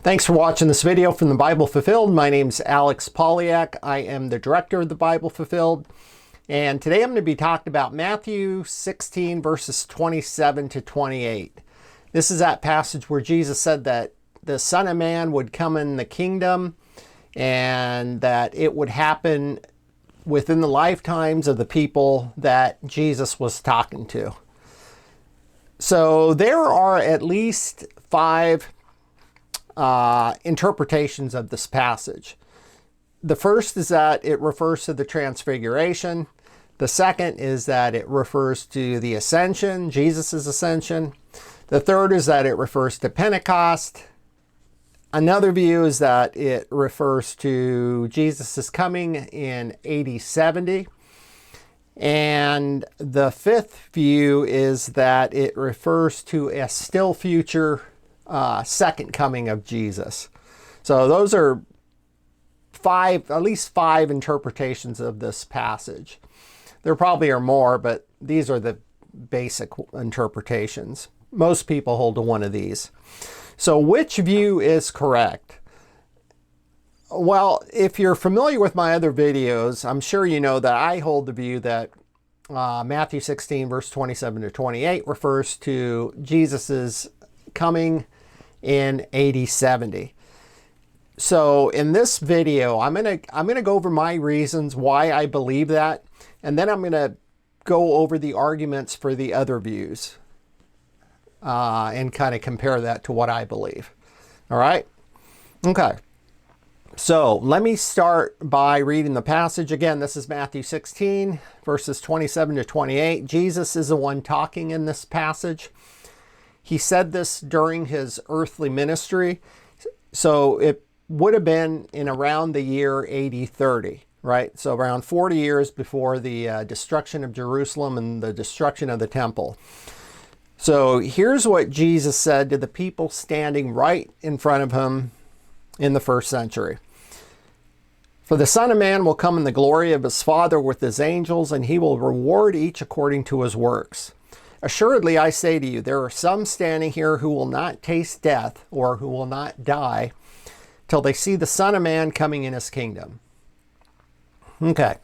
Thanks for watching this video from the Bible Fulfilled. My name's Alex Polyak. I am the director of the Bible Fulfilled. And today I'm going to be talking about Matthew 16 verses 27 to 28. This is that passage where Jesus said that the Son of Man would come in the kingdom and that it would happen within the lifetimes of the people that Jesus was talking to. So there are at least 5 interpretations of this passage. The first is that it refers to the Transfiguration. The second is that it refers to the Ascension, Jesus' Ascension. The third is that it refers to Pentecost. Another view is that it refers to Jesus' coming in AD 70. And the fifth view is that it refers to a still future second coming of Jesus. So those are at least five interpretations of this passage. There probably are more, but these are the basic interpretations. Most people hold to one of these. So which view is correct? Well, if you're familiar with my other videos, I'm sure you know that I hold the view that Matthew 16 verse 27 to 28 refers to Jesus's coming in AD 70. So in this video, I'm gonna go over my reasons why I believe that, and then I'm gonna go over the arguments for the other views and kind of compare that to what I believe. All right? Okay. So let me start by reading the passage. Again, this is Matthew 16, verses 27 to 28. Jesus is the one talking in this passage. He said this during his earthly ministry. So it would have been in around the year AD 30, right? So around 40 years before the destruction of Jerusalem and the destruction of the temple. So here's what Jesus said to the people standing right in front of him in the first century. For the Son of Man will come in the glory of his Father with his angels, and he will reward each according to his works. Assuredly, I say to you, there are some standing here who will not taste death, or who will not die, till they see the Son of Man coming in his kingdom. Okay.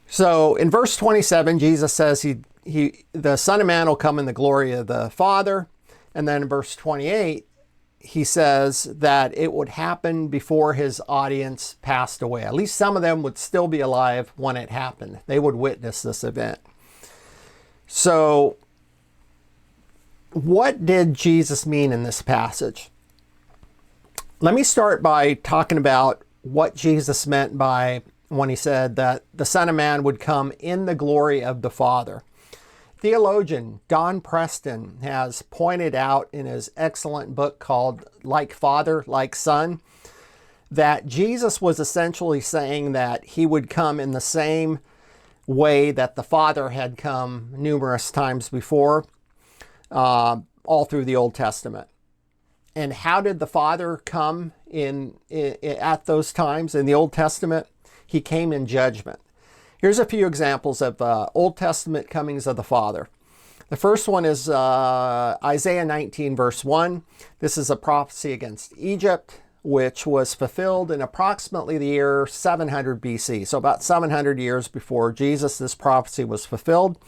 So in verse 27, Jesus says the Son of Man will come in the glory of the Father. And then in verse 28, he says that it would happen before his audience passed away. At least some of them would still be alive when it happened. They would witness this event. So what did Jesus mean in this passage? Let me start by talking about what Jesus meant by when he said that the Son of Man would come in the glory of the Father. Theologian Don Preston has pointed out in his excellent book called Like Father, Like Son, that Jesus was essentially saying that he would come in the same way that the Father had come numerous times before, all through the Old Testament. And how did the Father come at those times in the Old Testament? He came in judgment. Here's a few examples of Old Testament comings of the Father. The first one is Isaiah 19 verse 1. This is a prophecy against Egypt, which was fulfilled in approximately the year 700 BC. So about 700 years before Jesus, this prophecy was fulfilled.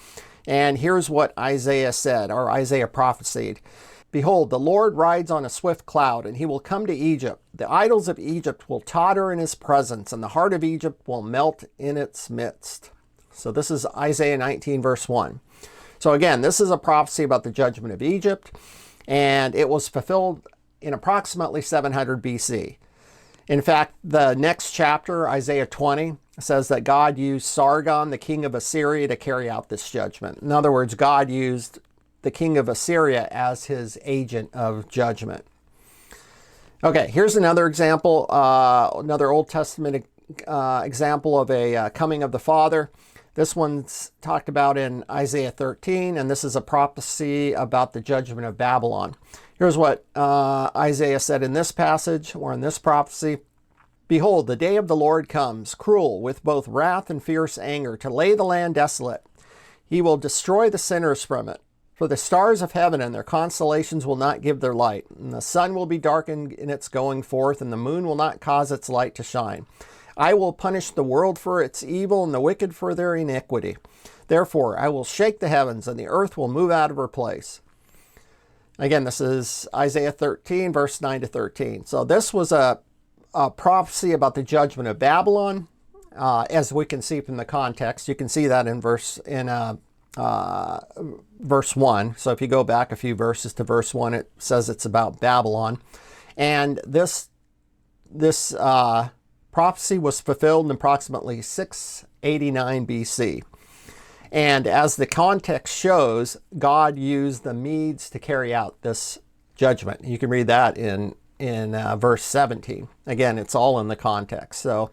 And here's what Isaiah said, or Isaiah prophesied. Behold, the Lord rides on a swift cloud, and he will come to Egypt. The idols of Egypt will totter in his presence, and the heart of Egypt will melt in its midst. So this is Isaiah 19, verse 1. So again, this is a prophecy about the judgment of Egypt, and it was fulfilled in approximately 700 BC. In fact, the next chapter, Isaiah 20, says that God used Sargon, the king of Assyria, to carry out this judgment. In other words, God used the king of Assyria as his agent of judgment. Okay, here's another example, another Old Testament example of a coming of the Father. This one's talked about in Isaiah 13, and this is a prophecy about the judgment of Babylon. Here's what Isaiah said in this passage, or in this prophecy. Behold, the day of the Lord comes, cruel, with both wrath and fierce anger, to lay the land desolate. He will destroy the sinners from it. For the stars of heaven and their constellations will not give their light, and the sun will be darkened in its going forth, and the moon will not cause its light to shine. I will punish the world for its evil and the wicked for their iniquity. Therefore, I will shake the heavens, and the earth will move out of her place. Again, this is Isaiah 13, verse 9 to 13. So this was a prophecy about the judgment of Babylon, as we can see from the context. You can see that in verse 1. So if you go back a few verses to verse 1, it says it's about Babylon. And this prophecy was fulfilled in approximately 689 BC. And as the context shows, God used the Medes to carry out this judgment. You can read that in verse 17. Again, it's all in the context. So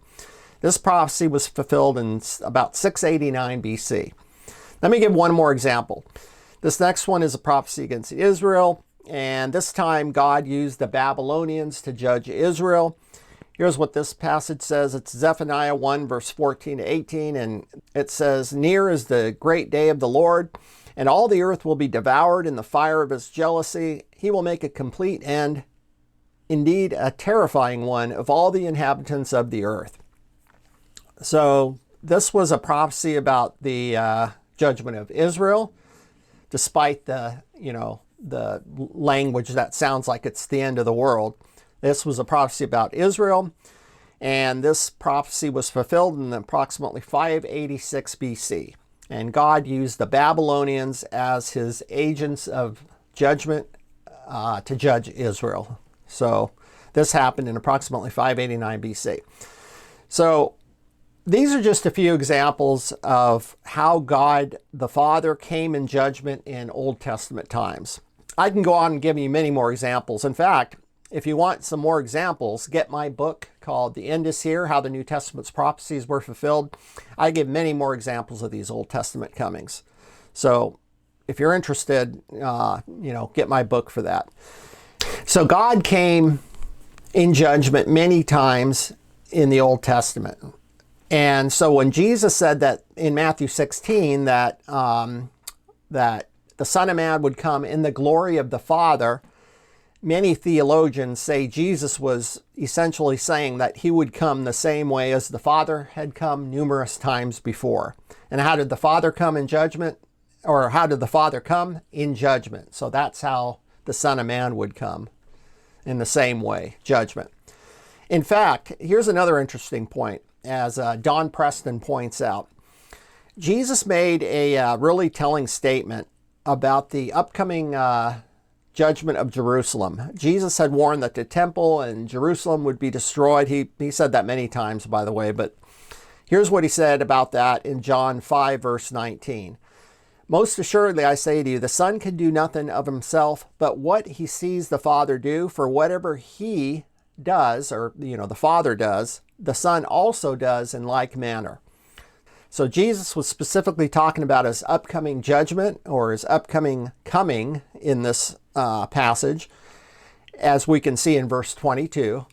this prophecy was fulfilled in about 689 BC. Let me give one more example. This next one is a prophecy against Israel, and this time God used the Babylonians to judge Israel. Here's what this passage says. It's Zephaniah 1, verse 14 to 18, and it says, "Near is the great day of the Lord, and all the earth will be devoured in the fire of his jealousy. He will make a complete end, indeed a terrifying one, of all the inhabitants of the earth." So this was a prophecy about the judgment of Israel, despite the language that sounds like it's the end of the world. This was a prophecy about Israel, and this prophecy was fulfilled in approximately 586 BC. And God used the Babylonians as his agents of judgment to judge Israel. So this happened in approximately 589 BC. So these are just a few examples of how God the Father came in judgment in Old Testament times. I can go on and give you many more examples. In fact, if you want some more examples, get my book called The End is Here, How the New Testament's Prophecies Were Fulfilled. I give many more examples of these Old Testament comings. So if you're interested, get my book for that. So God came in judgment many times in the Old Testament. And so when Jesus said that in Matthew 16 that the Son of Man would come in the glory of the Father, many theologians say Jesus was essentially saying that he would come the same way as the Father had come numerous times before. And how did the Father come in judgment? Or how did the Father come? In judgment. So that's how the Son of Man would come, in the same way, judgment. In fact, here's another interesting point, as Don Preston points out. Jesus made a really telling statement about the upcoming judgment of Jerusalem. Jesus had warned that the temple and Jerusalem would be destroyed. He said that many times, by the way, but here's what he said about that in John 5, verse 19. "Most assuredly, I say to you, the Son can do nothing of himself, but what he sees the Father do, for whatever he does, or the Father does, the Son also does in like manner." So Jesus was specifically talking about his upcoming judgment, or his upcoming coming in this passage, as we can see in verse 22.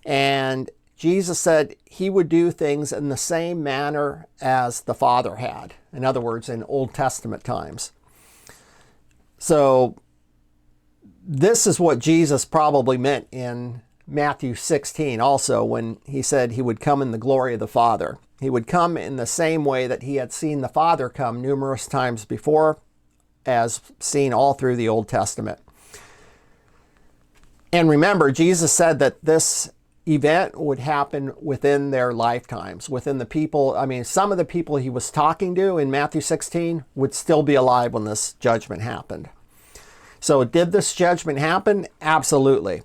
And Jesus said he would do things in the same manner as the Father had. In other words, in Old Testament times. So this is what Jesus probably meant in Matthew 16 also, when he said he would come in the glory of the Father. He would come in the same way that he had seen the Father come numerous times before, as seen all through the Old Testament. And remember, Jesus said that this event would happen within their lifetimes, within the people. I mean, some of the people he was talking to in Matthew 16 would still be alive when this judgment happened. So did this judgment happen? Absolutely.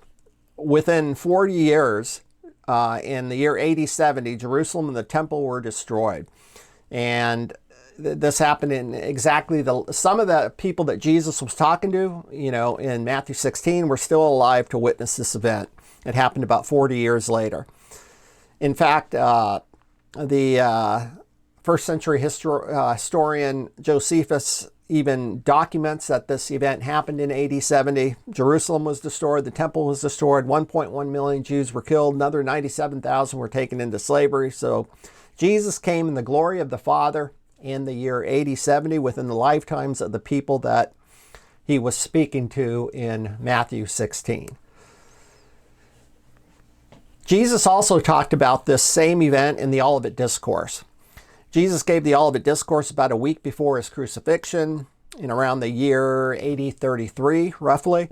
Within 40 years, in the year 80-70, Jerusalem and the temple were destroyed. And this happened in exactly some of the people that Jesus was talking to, in Matthew 16 were still alive to witness this event. It happened about 40 years later. In fact, the first century historian Josephus even documents that this event happened in 80-70. Jerusalem was destroyed, the temple was destroyed, 1.1 million Jews were killed, another 97,000 were taken into slavery. So Jesus came in the glory of the Father in the year 80-70 within the lifetimes of the people that he was speaking to in Matthew 16. Jesus also talked about this same event in the Olivet Discourse. Jesus gave the Olivet Discourse about a week before his crucifixion, in around the year AD 33, roughly.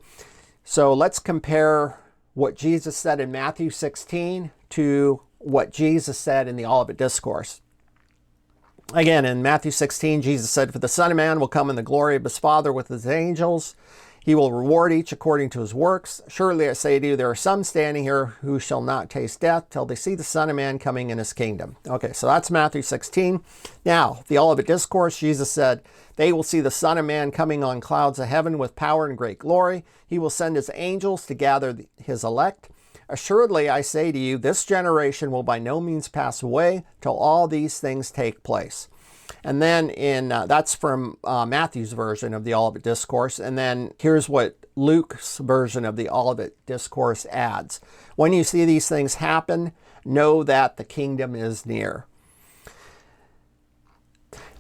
So let's compare what Jesus said in Matthew 16 to what Jesus said in the Olivet Discourse. Again, in Matthew 16, Jesus said, "For the Son of Man will come in the glory of his Father with his angels. He will reward each according to his works. Surely I say to you, there are some standing here who shall not taste death till they see the Son of Man coming in his kingdom." Okay, so that's Matthew 16. Now, the Olivet Discourse, Jesus said, "They will see the Son of Man coming on clouds of heaven with power and great glory. He will send his angels to gather his elect. Assuredly, I say to you, this generation will by no means pass away till all these things take place." And then that's from Matthew's version of the Olivet Discourse. And then here's what Luke's version of the Olivet Discourse adds. "When you see these things happen, know that the kingdom is near."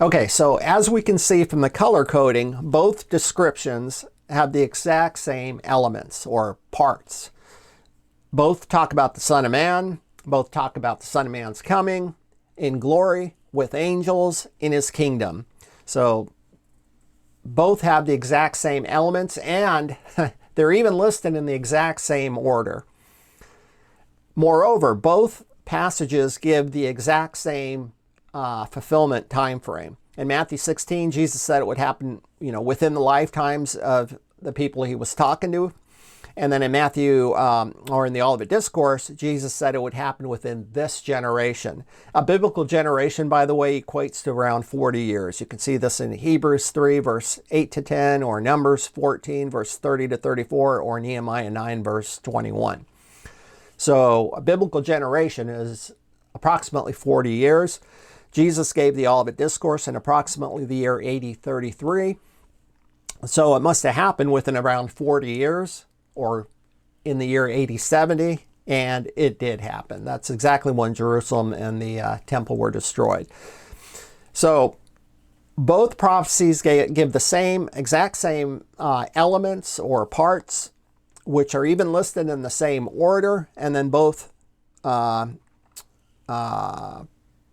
Okay, so as we can see from the color coding, both descriptions have the exact same elements or parts. Both talk about the Son of Man. Both talk about the Son of Man's coming in glory with angels in his kingdom. So both have the exact same elements, and they're even listed in the exact same order. Moreover, both passages give the exact same fulfillment time frame. In Matthew 16, Jesus said it would happen, within the lifetimes of the people he was talking to. And then in Matthew, or in the Olivet Discourse, Jesus said it would happen within this generation. A biblical generation, by the way, equates to around 40 years. You can see this in Hebrews 3, verse 8 to 10, or Numbers 14, verse 30 to 34, or Nehemiah 9, verse 21. So a biblical generation is approximately 40 years. Jesus gave the Olivet Discourse in approximately the year AD 33. So it must have happened within around 40 years. Or in the year AD 70, and it did happen. That's exactly when Jerusalem and the temple were destroyed. So both prophecies give the exact same elements or parts, which are even listed in the same order, and then both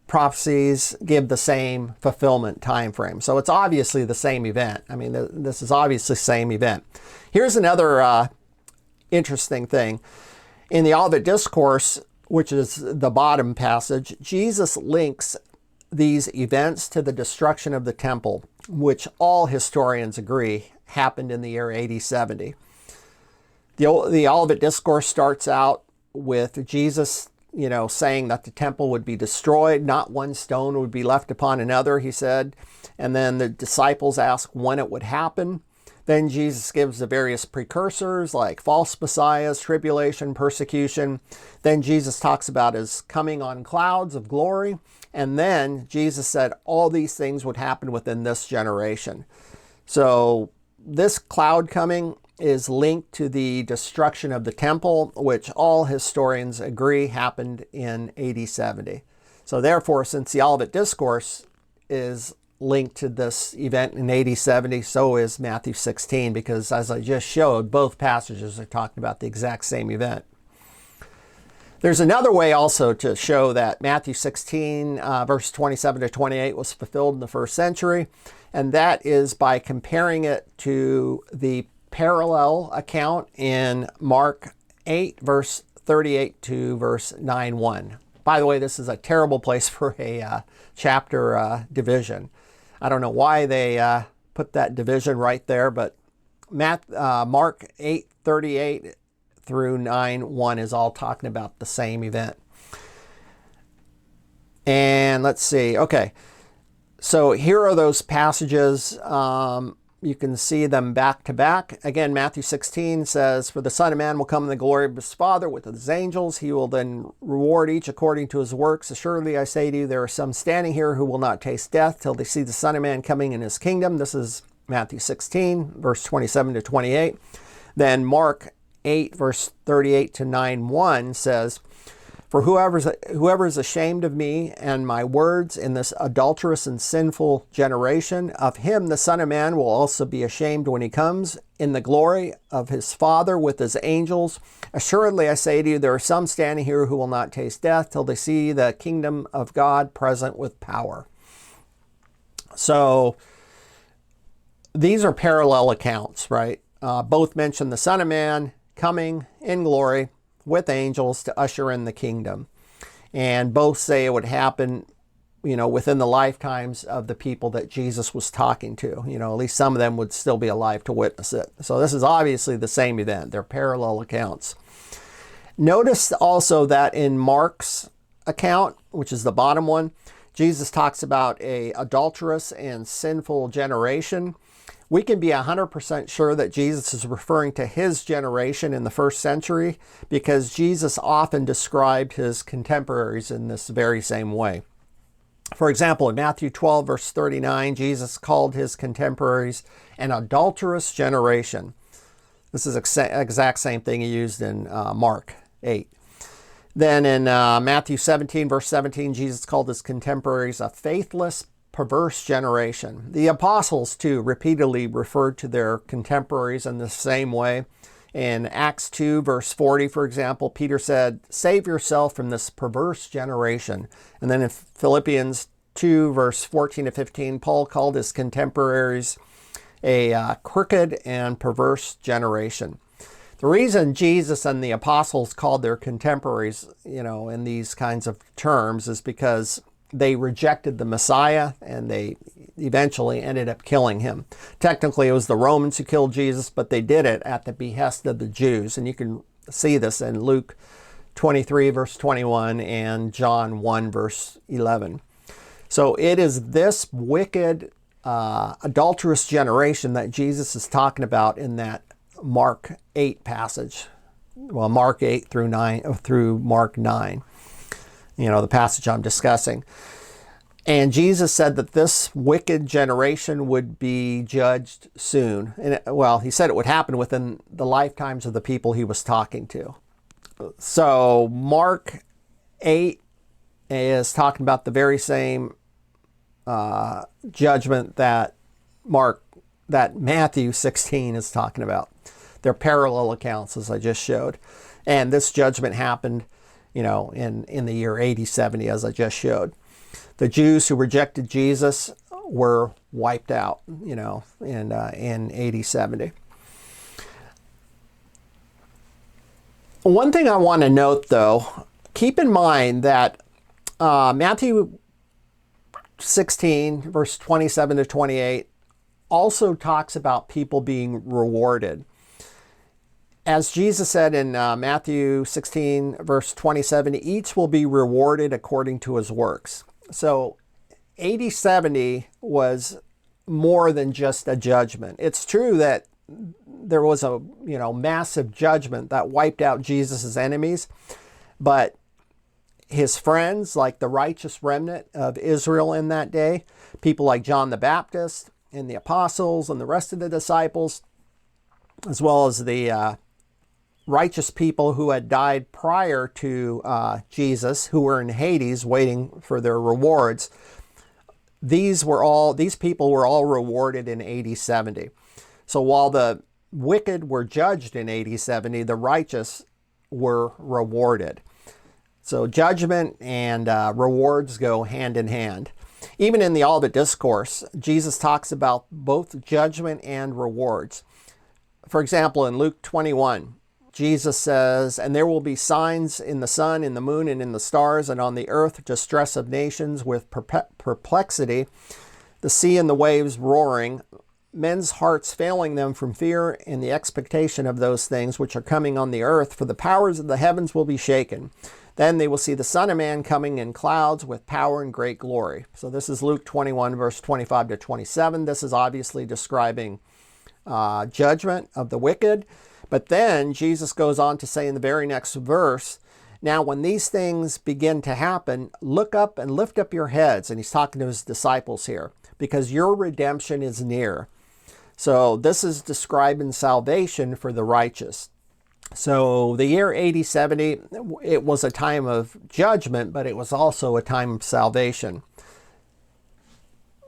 prophecies give the same fulfillment time frame. So it's obviously the same event. I mean, this is obviously the same event. Here's another interesting thing. In the Olivet Discourse, which is the bottom passage, Jesus links these events to the destruction of the temple, which all historians agree happened in the year AD 70. The Olivet Discourse starts out with Jesus, saying that the temple would be destroyed, not one stone would be left upon another, he said. And then the disciples ask when it would happen. Then Jesus gives the various precursors like false messiahs, tribulation, persecution. Then Jesus talks about his coming on clouds of glory. And then Jesus said all these things would happen within this generation. So this cloud coming is linked to the destruction of the temple, which all historians agree happened in AD 70. So therefore, since the Olivet Discourse is linked to this event in AD 70, so is Matthew 16, because as I just showed, both passages are talking about the exact same event. There's another way also to show that Matthew 16, verse 27 to 28 was fulfilled in the first century, and that is by comparing it to the parallel account in Mark 8, verse 38 to verse 9:1. By the way, this is a terrible place for a chapter division. I don't know why they put that division right there, but Mark 8:38 through 9:1 is all talking about the same event. And let's see. Okay, so here are those passages. You can see them back to back. Again, Matthew 16 says, "For the Son of Man will come in the glory of his Father with his angels. He will then reward each according to his works. Assuredly, I say to you, there are some standing here who will not taste death till they see the Son of Man coming in his kingdom." This is Matthew 16, verse 27 to 28. Then Mark 8, verse 38 to 9:1 says, For whoever is ashamed of me and my words in this adulterous and sinful generation, of him the Son of Man will also be ashamed when he comes in the glory of his Father with his angels. Assuredly, I say to you, there are some standing here who will not taste death till they see the kingdom of God present with power. So these are parallel accounts, right? Both mention the Son of Man coming in glory with angels to usher in the kingdom. And both say it would happen, within the lifetimes of the people that Jesus was talking to. At least some of them would still be alive to witness it. So this is obviously the same event. They're parallel accounts. Notice also that in Mark's account, which is the bottom one, Jesus talks about a adulterous and sinful generation. We can be 100% sure that Jesus is referring to his generation in the first century because Jesus often described his contemporaries in this very same way. For example, in Matthew 12, verse 39, Jesus called his contemporaries an adulterous generation. This is the exact same thing he used in Mark 8. Then in Matthew 17, verse 17, Jesus called his contemporaries a faithless, perverse generation. The apostles, too, repeatedly referred to their contemporaries in the same way. In Acts 2, verse 40, for example, Peter said, "Save yourself from this perverse generation." And then in Philippians 2, verse 14 to 15, Paul called his contemporaries a crooked and perverse generation. The reason Jesus and the apostles called their contemporaries, in these kinds of terms is because they rejected the Messiah and they eventually ended up killing him. Technically, it was the Romans who killed Jesus, but they did it at the behest of the Jews. And you can see this in Luke 23, verse 21 and John 1, verse 11. So it is this wicked, adulterous generation that Jesus is talking about in that Mark 8 passage. Well, Mark 8 through Mark 9. The passage I'm discussing. And Jesus said that this wicked generation would be judged soon. And he said it would happen within the lifetimes of the people he was talking to. So Mark 8 is talking about the very same judgment that Matthew 16 is talking about. They're parallel accounts, as I just showed. And this judgment happened in the year 80-70, as I just showed. The Jews who rejected Jesus were wiped out, in 80-70. One thing I want to note, though, keep in mind that Matthew 16, verse 27 to 28, also talks about people being rewarded. As Jesus said in Matthew 16, verse 27, each will be rewarded according to his works. So 80-70 was more than just a judgment. It's true that there was a massive judgment that wiped out Jesus' enemies, but his friends, like the righteous remnant of Israel in that day, people like John the Baptist and the apostles and the rest of the disciples, as well as the righteous people who had died prior to Jesus, who were in Hades waiting for their rewards. These people were all rewarded in 80-70. So while the wicked were judged in 80-70, the righteous were rewarded. So judgment and rewards go hand in hand. Even in the Olivet Discourse, Jesus talks about both judgment and rewards. For example, in Luke 21, Jesus says, "And there will be signs in the sun, in the moon, and in the stars, and on the earth distress of nations with perplexity, the sea and the waves roaring, men's hearts failing them from fear and the expectation of those things which are coming on the earth, for the powers of the heavens will be shaken. Then they will see the Son of Man coming in clouds with power and great glory." So this is Luke 21, verse 25 to 27. This is obviously describing judgment of the wicked. But then Jesus goes on to say in the very next verse, "Now when these things begin to happen, look up and lift up your heads." And he's talking to his disciples here, "because your redemption is near." So this is describing salvation for the righteous. So the year AD 70, it was a time of judgment, but it was also a time of salvation.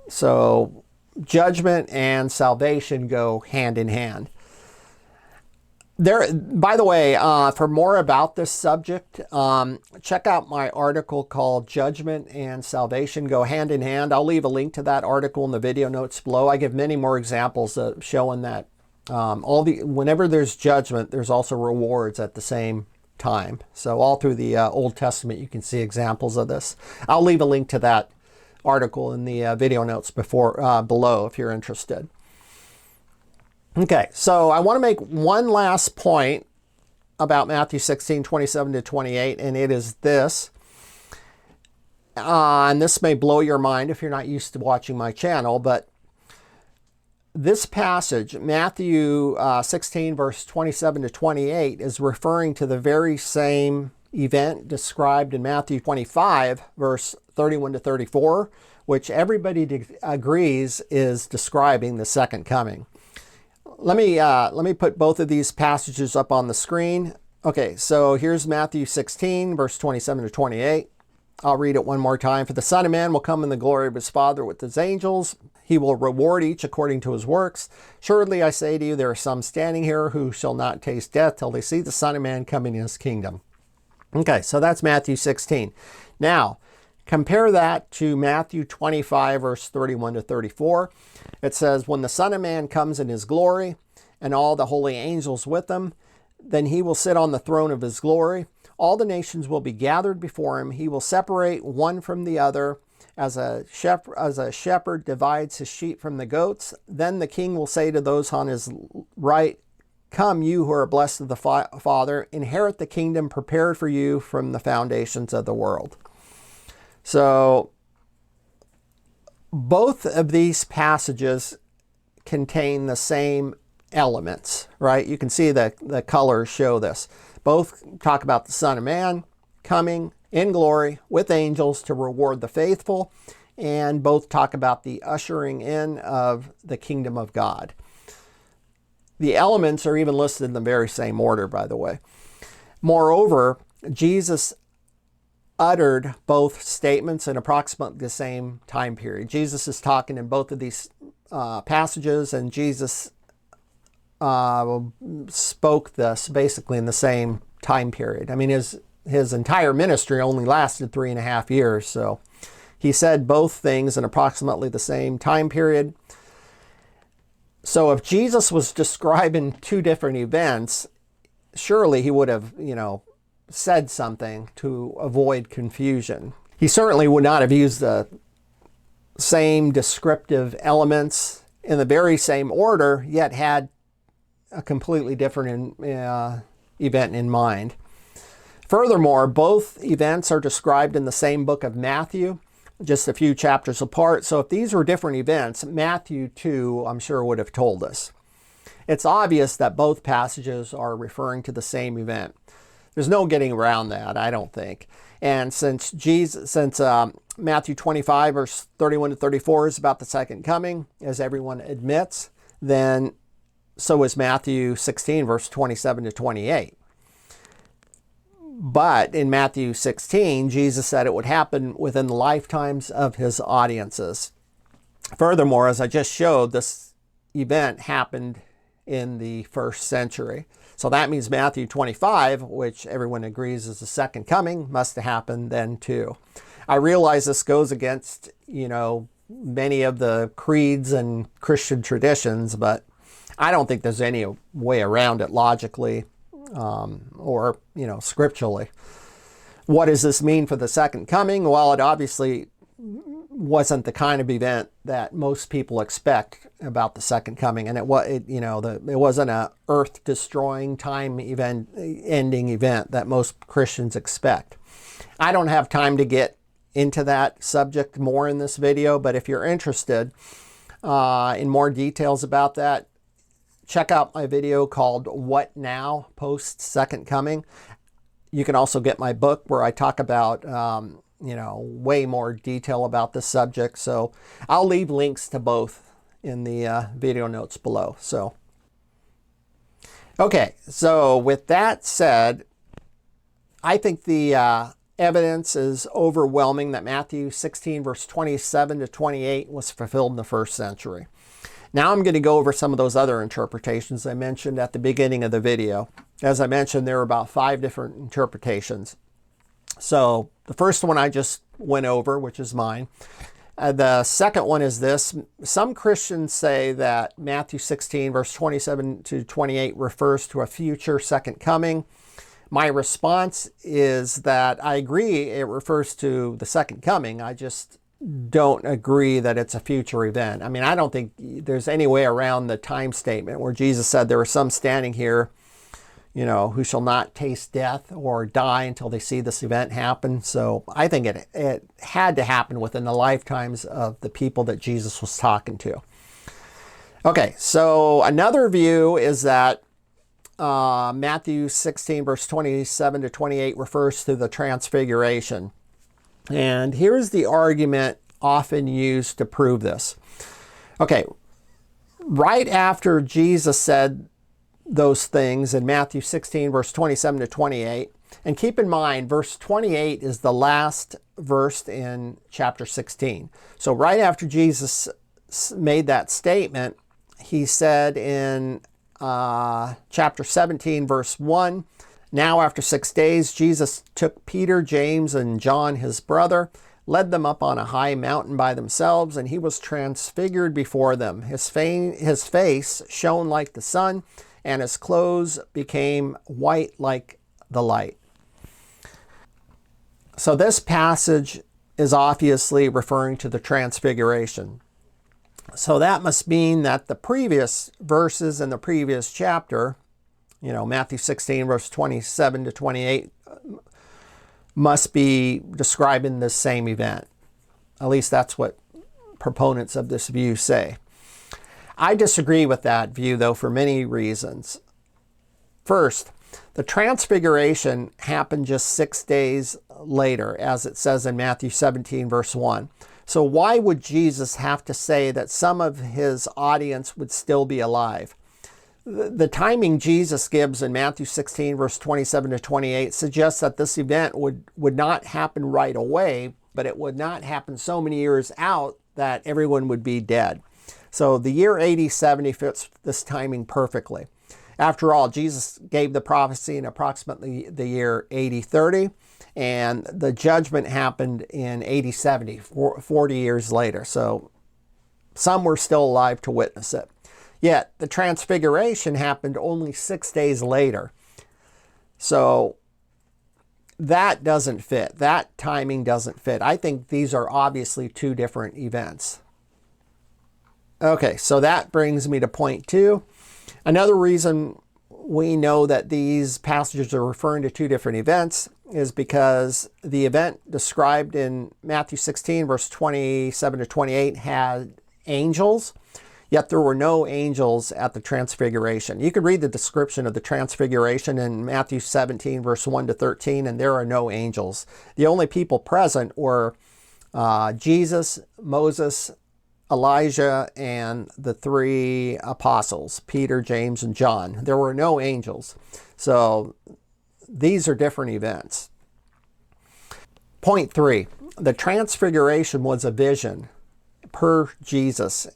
So judgment and salvation go hand in hand. By the way, for more about this subject, check out my article called Judgment and Salvation Go Hand in Hand. I'll leave a link to that article in the video notes below. I give many more examples of showing that whenever there's judgment, there's also rewards at the same time. So all through the Old Testament, you can see examples of this. I'll leave a link to that article in the video notes below if you're interested. Okay, so I want to make one last point about Matthew 16, 27 to 28, and it is this. And this may blow your mind if you're not used to watching my channel, but this passage, Matthew 16, verse 27 to 28, is referring to the very same event described in Matthew 25, verse 31 to 34, which everybody agrees is describing the second coming. Let me put both of these passages up on the screen. Okay, so here's Matthew 16, verse 27 to 28. I'll read it one more time. For the Son of Man will come in the glory of his Father with his angels. He will reward each according to his works. Surely I say to you, there are some standing here who shall not taste death till they see the Son of Man coming in his kingdom. Okay, so that's Matthew 16. Now, compare that to Matthew 25, verse 31 to 34. It says, when the Son of Man comes in his glory, and all the holy angels with him, then he will sit on the throne of his glory. All the nations will be gathered before him. He will separate one from the other, as a shepherd divides his sheep from the goats. Then the king will say to those on his right, come, you who are blessed of the Father, inherit the kingdom prepared for you from the foundations of the world. So both of these passages contain the same elements, right? You can see the colors show this. Both talk about the Son of Man coming in glory with angels to reward the faithful, and both talk about the ushering in of the kingdom of God. The elements are even listed in the very same order, by the way. Moreover, Jesus uttered both statements in approximately the same time period. Jesus is talking in both of these passages, and Jesus spoke this basically in the same time period. I mean, his entire ministry only lasted 3.5 years, so he said both things in approximately the same time period. So if Jesus was describing two different events, surely he would have, said something to avoid confusion. He certainly would not have used the same descriptive elements in the very same order, yet had a completely different event in mind. Furthermore, both events are described in the same book of Matthew, just a few chapters apart. So if these were different events, Matthew 2, I'm sure, would have told us. It's obvious that both passages are referring to the same event. There's no getting around that, I don't think. And since Matthew 25, verse 31 to 34 is about the second coming, as everyone admits, then so is Matthew 16, verse 27 to 28. But in Matthew 16, Jesus said it would happen within the lifetimes of his audiences. Furthermore, as I just showed, this event happened in the first century. So that means Matthew 25, which everyone agrees is the second coming, must have happened then too. I realize this goes against, many of the creeds and Christian traditions, but I don't think there's any way around it logically or scripturally. What does this mean for the second coming? Well, it obviously wasn't the kind of event that most people expect about the second coming, and it wasn't a earth-destroying, time-ending event that most Christians expect. I don't have time to get into that subject more in this video, but if you're interested in more details about that, check out my video called What Now? Post Second Coming. You can also get my book where I talk about way more detail about this subject. So I'll leave links to both in the video notes below. So Okay, so with that said, I think the evidence is overwhelming that Matthew 16, verse 27 to 28 was fulfilled in the first century. Now I'm going to go over some of those other interpretations I mentioned at the beginning of the video. As I mentioned, there are about 5 different interpretations. So the first one I just went over, which is mine. The second one is this. Some Christians say that Matthew 16, verse 27 to 28 refers to a future second coming. My response is that I agree it refers to the second coming. I just don't agree that it's a future event. I mean, I don't think there's any way around the time statement where Jesus said there are some standing here, who shall not taste death or die until they see this event happen. So I think it had to happen within the lifetimes of the people that Jesus was talking to. Okay, so another view is that Matthew 16, verse 27 to 28 refers to the Transfiguration. And here's the argument often used to prove this. Okay, right after Jesus said those things in Matthew 16, verse 27 to 28, and keep in mind, verse 28 is the last verse in chapter 16. So right after Jesus made that statement, he said in chapter 17, verse 1, "Now after 6 days, Jesus took Peter, James, and John, his brother, led them up on a high mountain by themselves, and he was transfigured before them. His face shone like the sun, and his clothes became white like the light." So this passage is obviously referring to the Transfiguration. So that must mean that the previous verses in the previous chapter, Matthew 16, verse 27 to 28, must be describing the same event. At least that's what proponents of this view say. I disagree with that view, though, for many reasons. First, the Transfiguration happened just 6 days later, as it says in Matthew 17, verse 1. So why would Jesus have to say that some of his audience would still be alive? The timing Jesus gives in Matthew 16, verse 27 to 28 suggests that this event would not happen right away, but it would not happen so many years out that everyone would be dead. So the year 80-70 fits this timing perfectly. After all, Jesus gave the prophecy in approximately the year 80-30, and the judgment happened in 80-70, 40 years later. So some were still alive to witness it. Yet the Transfiguration happened only 6 days later. So that doesn't fit. That timing doesn't fit. I think these are obviously 2 different events. Okay, so that brings me to point 2. Another reason we know that these passages are referring to 2 different events is because the event described in Matthew 16, verse 27 to 28 had angels, yet there were no angels at the Transfiguration. You can read the description of the Transfiguration in Matthew 17, verse 1 to 13, and there are no angels. The only people present were Jesus, Moses, Elijah, and the 3 apostles, Peter, James, and John. There were no angels. So these are different events. Point 3, the Transfiguration was a vision per Jesus.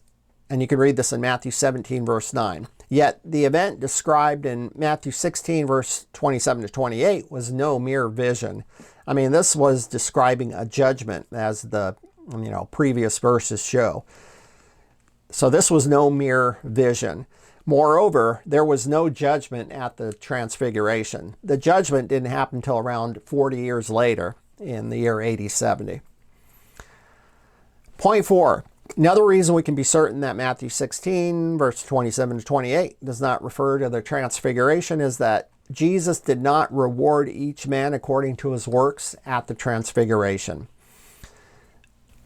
And you can read this in Matthew 17, verse 9. Yet the event described in Matthew 16, verse 27 to 28 was no mere vision. I mean, this was describing a judgment, as the previous verses show. So this was no mere vision. Moreover, there was no judgment at the Transfiguration. The judgment didn't happen until around 40 years later in the year 80-70. Point 4. Another reason we can be certain that Matthew 16, verse 27 to 28 does not refer to the Transfiguration is that Jesus did not reward each man according to his works at the Transfiguration.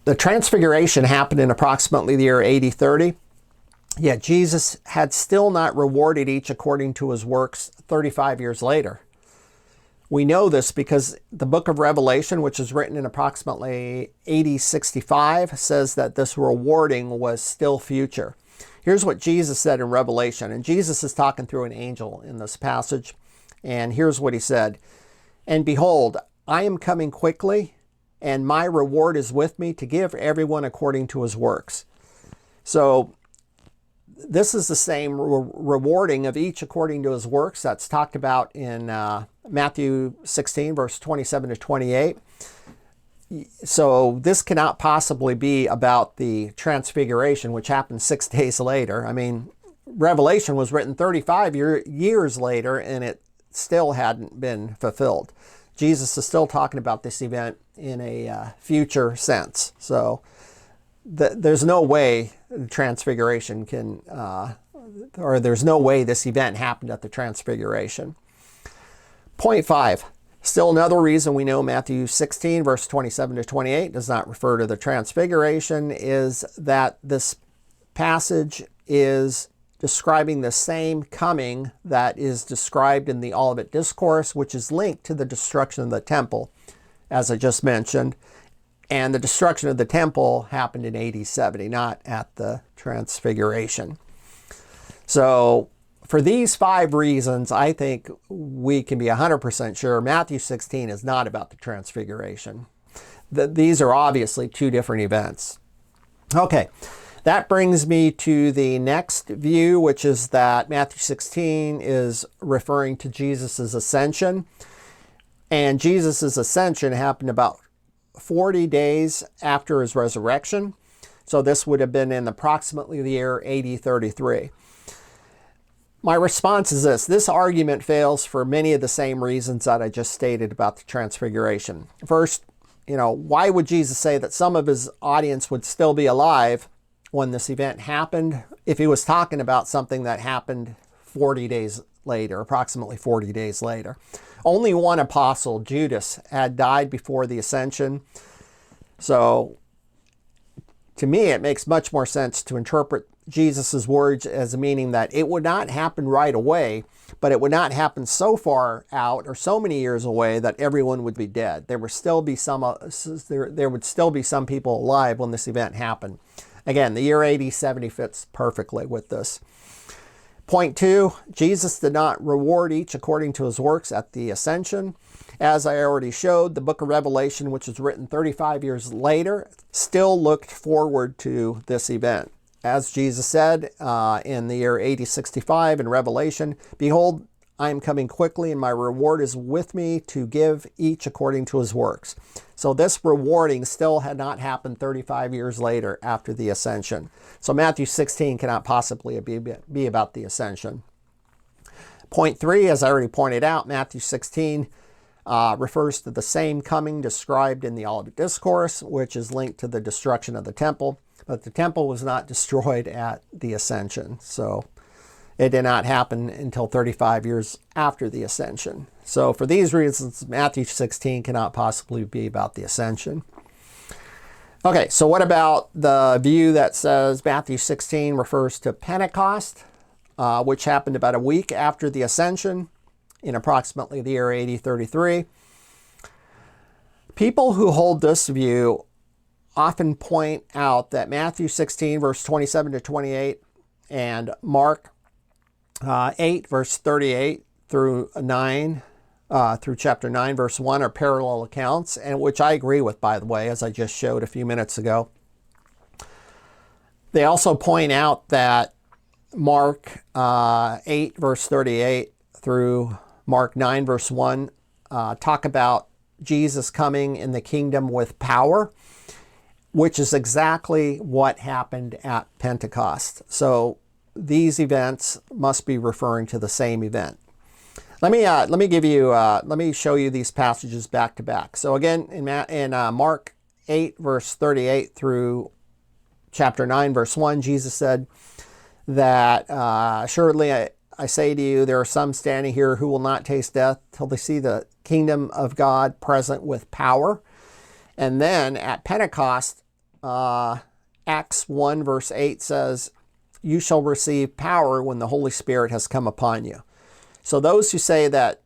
The Transfiguration happened in approximately the year 80-30, yet Jesus had still not rewarded each according to his works 35 years later. We know this because the book of Revelation, which is written in approximately 80-65, says that this rewarding was still future. Here's what Jesus said in Revelation, and Jesus is talking through an angel in this passage, and here's what he said. And behold, I am coming quickly, and my reward is with me to give everyone according to his works. So this is the same rewarding of each according to his works that's talked about in Matthew 16, verse 27 to 28. So this cannot possibly be about the Transfiguration, which happened 6 days later. I mean, Revelation was written 35 years later, and it still hadn't been fulfilled. Jesus is still talking about this event in a future sense. So there's no way the Transfiguration can, or there's no way this event happened at the Transfiguration. Point 5. Still another reason we know Matthew 16, verse 27 to 28 does not refer to the Transfiguration is that this passage is describing the same coming that is described in the Olivet Discourse, which is linked to the destruction of the temple, as I just mentioned. And the destruction of the temple happened in AD 70, not at the Transfiguration. So for these 5 reasons, I think we can be 100% sure Matthew 16 is not about the Transfiguration. These are obviously 2 different events. Okay, that brings me to the next view, which is that Matthew 16 is referring to Jesus' ascension. And Jesus' ascension happened about 40 days after his resurrection. So this would have been in approximately the year AD 33. My response is this. This argument fails for many of the same reasons that I just stated about the Transfiguration. First, why would Jesus say that some of his audience would still be alive when this event happened if he was talking about something that happened 40 days later, approximately 40 days later? Only one apostle, Judas, had died before the ascension. So to me, it makes much more sense to interpret Jesus' words as meaning that it would not happen right away, but it would not happen so far out or so many years away that everyone would be dead. There would still be some people alive when this event happened. Again, the year AD 70 fits perfectly with this. Point 2, Jesus did not reward each according to his works at the Ascension. As I already showed, the book of Revelation, which was written 35 years later, still looked forward to this event. As Jesus said in the year AD 65 in Revelation, behold, I am coming quickly, and my reward is with me to give each according to his works. So this rewarding still had not happened 35 years later after the Ascension. So Matthew 16 cannot possibly be about the Ascension. Point 3, as I already pointed out, Matthew 16 refers to the same coming described in the Olivet Discourse, which is linked to the destruction of the temple. But the temple was not destroyed at the Ascension. So it did not happen until 35 years after the Ascension. So for these reasons, Matthew 16 cannot possibly be about the Ascension. Okay, so what about the view that says Matthew 16 refers to Pentecost, which happened about a week after the Ascension in approximately the year AD 33? People who hold this view often point out that Matthew 16, verse 27 to 28, and Mark 8, verse 38 through 9, through chapter 9, verse 1 are parallel accounts, and which I agree with, by the way, as I just showed a few minutes ago. They also point out that Mark 8, verse 38 through Mark 9, verse 1 talk about Jesus coming in the kingdom with power, which is exactly what happened at Pentecost. So these events must be referring to the same event. Let me show you these passages back to back. So again, in Mark 8, verse 38 through chapter 9, verse 1, Jesus said that, assuredly I say to you, there are some standing here who will not taste death till they see the kingdom of God present with power. And then at Pentecost, Acts 1, verse 8 says, you shall receive power when the Holy Spirit has come upon you. So those who say that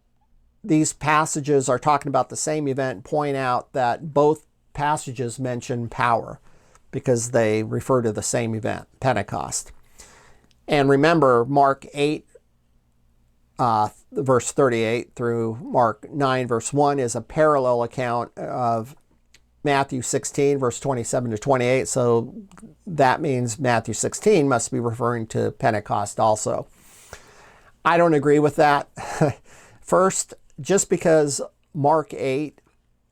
these passages are talking about the same event point out that both passages mention power because they refer to the same event, Pentecost. And remember, Mark 8, verse 38 through Mark 9, verse 1 is a parallel account of Matthew 16, verse 27 to 28. So that means Matthew 16 must be referring to Pentecost also. I don't agree with that. First, just because Mark 8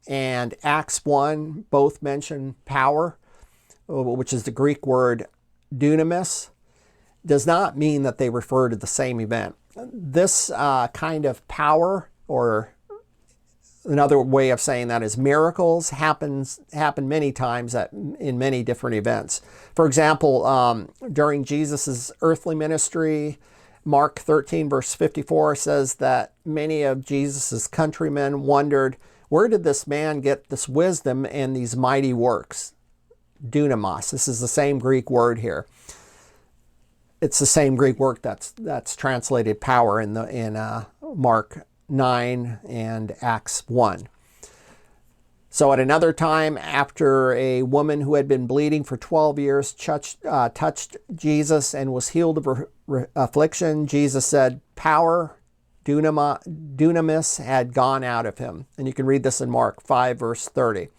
and Acts 1 both mention power, which is the Greek word dunamis, does not mean that they refer to the same event. This kind of power, or another way of saying that is miracles, happen many times in many different events. For example, during Jesus' earthly ministry, Mark 13, verse 54 says that many of Jesus' countrymen wondered, where did this man get this wisdom and these mighty works? Dunamos. This is the same Greek word here. It's the same Greek word that's translated power in Mark 9 and Acts 1. So at another time, after a woman who had been bleeding for 12 years touched Jesus and was healed of her affliction, Jesus said, power, dunamis, had gone out of him. And you can read this in Mark 5, verse 30.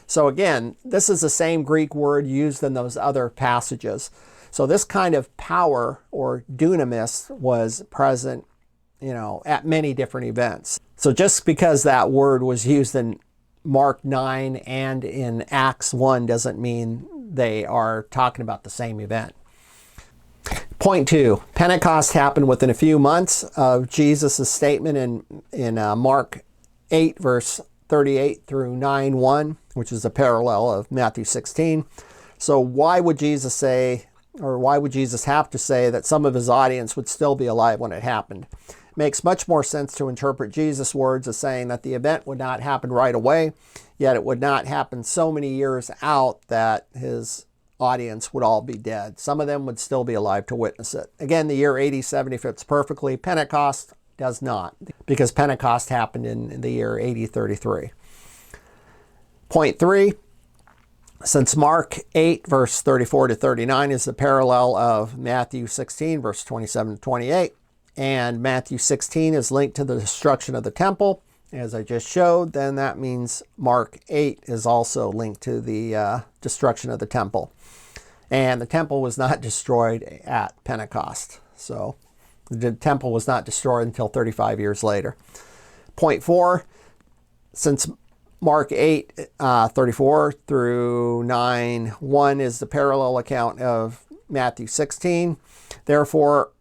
So again, this is the same Greek word used in those other passages. So this kind of power, or dunamis, was present, at many different events. So just because that word was used in Mark 9 and in Acts 1 doesn't mean they are talking about the same event. Point 2, Pentecost happened within a few months of Jesus' statement in Mark 8, verse 38 through 9:1, which is a parallel of Matthew 16. So why would Jesus have to say that some of his audience would still be alive when it happened? It makes much more sense to interpret Jesus' words as saying that the event would not happen right away, yet it would not happen so many years out that his audience would all be dead. Some of them would still be alive to witness it. Again, the year AD 70 fits perfectly. Pentecost does not, because Pentecost happened in the year AD 33. Point 3, since Mark 8, verse 34 to 39 is the parallel of Matthew 16, verse 27 to 28, and Matthew 16 is linked to the destruction of the temple, as I just showed, then that means Mark 8 is also linked to the destruction of the temple. And the temple was not destroyed at Pentecost. So the temple was not destroyed until 35 years later. Point 4, since Mark 8, 34 through 9:1 is the parallel account of Matthew 16. Therefore,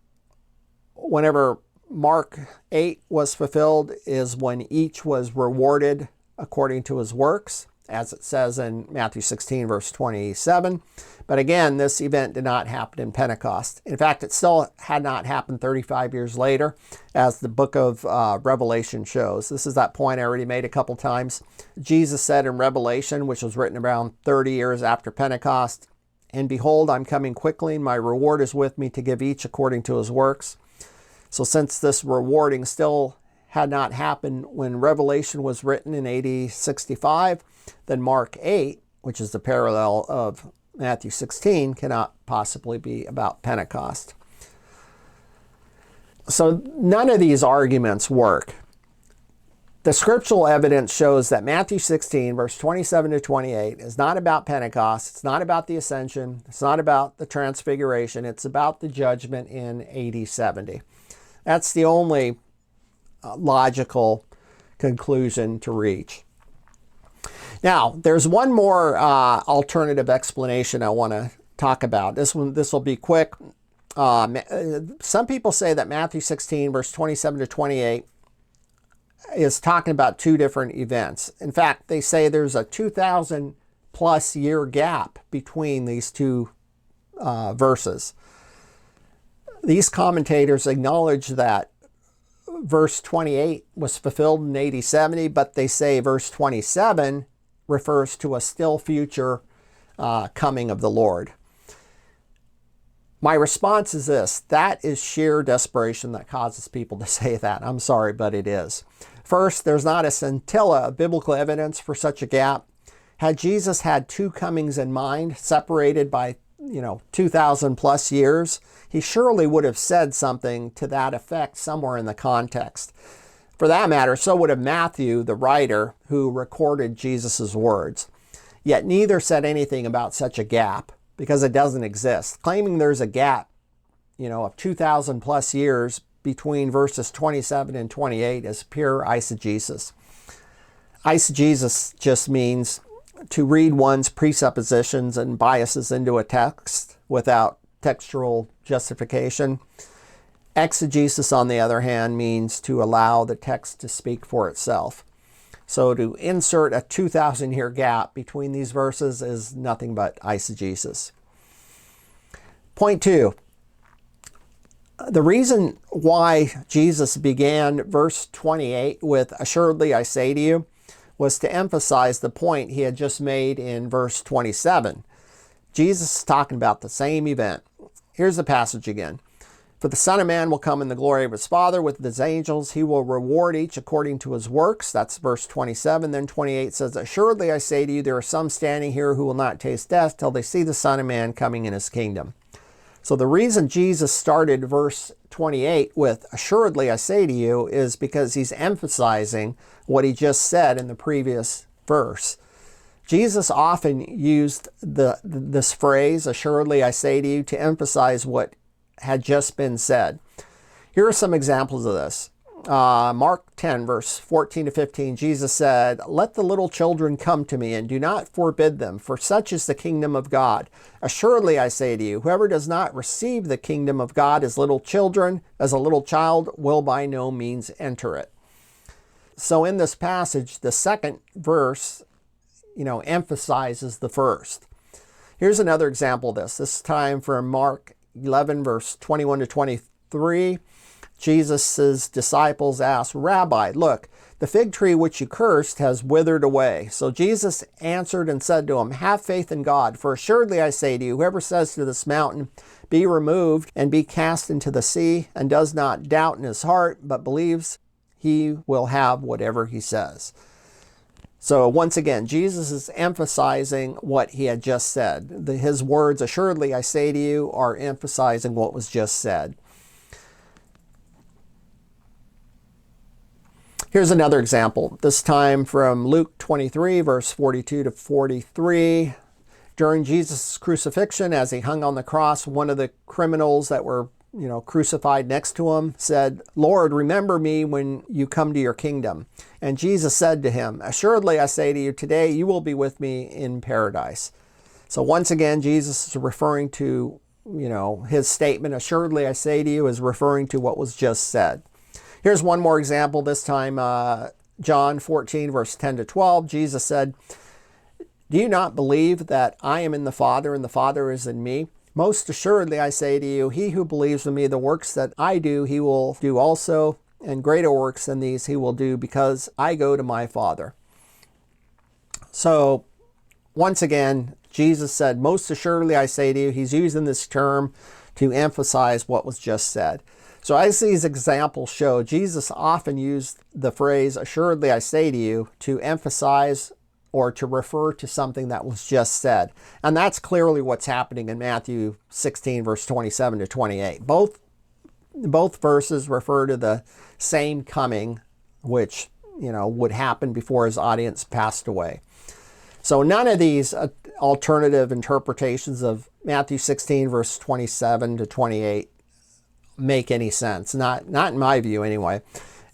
whenever Mark 8 was fulfilled is when each was rewarded according to his works, as it says in Matthew 16, verse 27. But again, this event did not happen in Pentecost. In fact, it still had not happened 35 years later, as the book of Revelation shows. This is that point I already made a couple times. Jesus said in Revelation, which was written around 30 years after Pentecost, "And behold, I'm coming quickly, and my reward is with me to give each according to his works." So since this rewarding still had not happened when Revelation was written in AD 65, then Mark 8, which is the parallel of Matthew 16, cannot possibly be about Pentecost. So none of these arguments work. The scriptural evidence shows that Matthew 16, verse 27 to 28 is not about Pentecost. It's not about the Ascension. It's not about the Transfiguration. It's about the judgment in AD 70. That's the only logical conclusion to reach. Now, there's one more alternative explanation I want to talk about. This will be quick. Some people say that Matthew 16, verse 27 to 28 is talking about two different events. In fact, they say there's a 2,000 plus year gap between these two verses. These commentators acknowledge that verse 28 was fulfilled in AD 70, but they say verse 27 refers to a still future coming of the Lord. My response is this: that is sheer desperation that causes people to say that. I'm sorry, but it is. First, there's not a scintilla of biblical evidence for such a gap. Had Jesus had two comings in mind, separated by 2,000 plus years, he surely would have said something to that effect somewhere in the context. For that matter, so would have Matthew, the writer who recorded Jesus' words. Yet neither said anything about such a gap, because it doesn't exist. Claiming there's a gap, of 2,000 plus years between verses 27 and 28 is pure eisegesis. Eisegesis just means to read one's presuppositions and biases into a text without textual justification. Exegesis, on the other hand, means to allow the text to speak for itself. So to insert a 2,000-year gap between these verses is nothing but eisegesis. Point 2. The reason why Jesus began verse 28 with "Assuredly I say to you" was to emphasize the point he had just made in verse 27. Jesus is talking about the same event. Here's the passage again. "For the Son of Man will come in the glory of his Father with his angels. He will reward each according to his works." That's verse 27. Then 28 says, "Assuredly I say to you, there are some standing here who will not taste death till they see the Son of Man coming in his kingdom." So the reason Jesus started verse 28 with "Assuredly I say to you" is because he's emphasizing what he just said in the previous verse. Jesus often used this phrase, "Assuredly I say to you," to emphasize what had just been said. Here are some examples of this. Mark 10, verse 14 to 15, Jesus said, "Let the little children come to me, and do not forbid them, for such is the kingdom of God. Assuredly I say to you, whoever does not receive the kingdom of God as little children, as a little child, will by no means enter it." So in this passage, the second verse, emphasizes the first. Here's another example of this. This time from Mark 11, verse 21 to 23. Jesus' disciples asked, "Rabbi, look, the fig tree which you cursed has withered away." So Jesus answered and said to him, "Have faith in God, for assuredly I say to you, whoever says to this mountain, 'Be removed and be cast into the sea,' and does not doubt in his heart, but believes he will have whatever he says." So once again, Jesus is emphasizing what he had just said. His words, "Assuredly I say to you," are emphasizing what was just said. Here's another example, this time from Luke 23, verse 42 to 43. During Jesus' crucifixion, as he hung on the cross, one of the criminals that were crucified next to him said, "Lord, remember me when you come to your kingdom." And Jesus said to him, "Assuredly I say to you, today you will be with me in paradise." So once again, Jesus is referring to, his statement, "Assuredly I say to you," is referring to what was just said. Here's one more example, this time John 14, verse 10 to 12. Jesus said, "Do you not believe that I am in the Father and the Father is in me? Most assuredly I say to you, he who believes in me, the works that I do, he will do also, and greater works than these he will do, because I go to my Father." So once again, Jesus said, "Most assuredly I say to you." He's using this term to emphasize what was just said. So as these examples show, Jesus often used the phrase, "Assuredly I say to you," to emphasize or to refer to something that was just said. And that's clearly what's happening in Matthew 16, verse 27 to 28. Both verses refer to the same coming, which, would happen before his audience passed away. So none of these alternative interpretations of Matthew 16, verse 27 to 28 make any sense. Not in my view, anyway.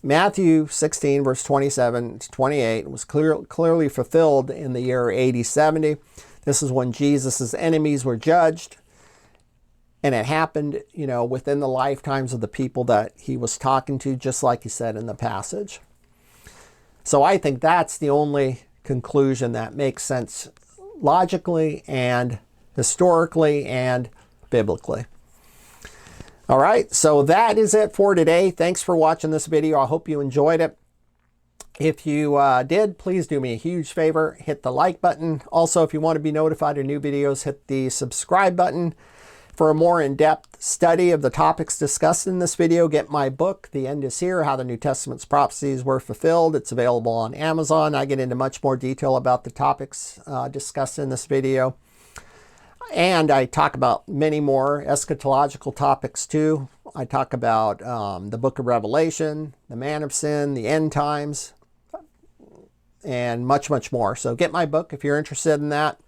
Matthew 16, verse 27 to 28 was clearly fulfilled in the year AD 70. This is when Jesus' enemies were judged. And it happened, within the lifetimes of the people that he was talking to, just like he said in the passage. So I think that's the only conclusion that makes sense logically and historically and biblically. All right, so that is it for today. Thanks for watching this video. I hope you enjoyed it. If you did, please do me a huge favor. Hit the like button. Also, if you want to be notified of new videos, hit the subscribe button. For a more in-depth study of the topics discussed in this video, get my book, The End is Here, How the New Testament's Prophecies Were Fulfilled. It's available on Amazon. I get into much more detail about the topics discussed in this video. And I talk about many more eschatological topics too. I talk about the book of Revelation, the man of sin, the end times, and much, much more. So get my book if you're interested in that.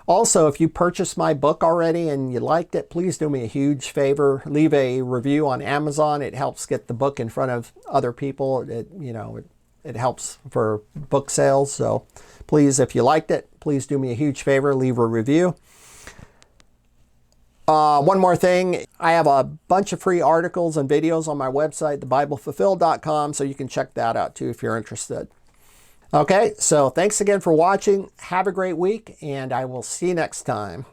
Also, if you purchased my book already and you liked it, please do me a huge favor. Leave a review on Amazon. It helps get the book in front of other people. It helps for book sales. So please, if you liked it, please do me a huge favor. Leave a review. One more thing. I have a bunch of free articles and videos on my website, thebiblefulfilled.com, so you can check that out too if you're interested. Okay, so thanks again for watching. Have a great week, and I will see you next time.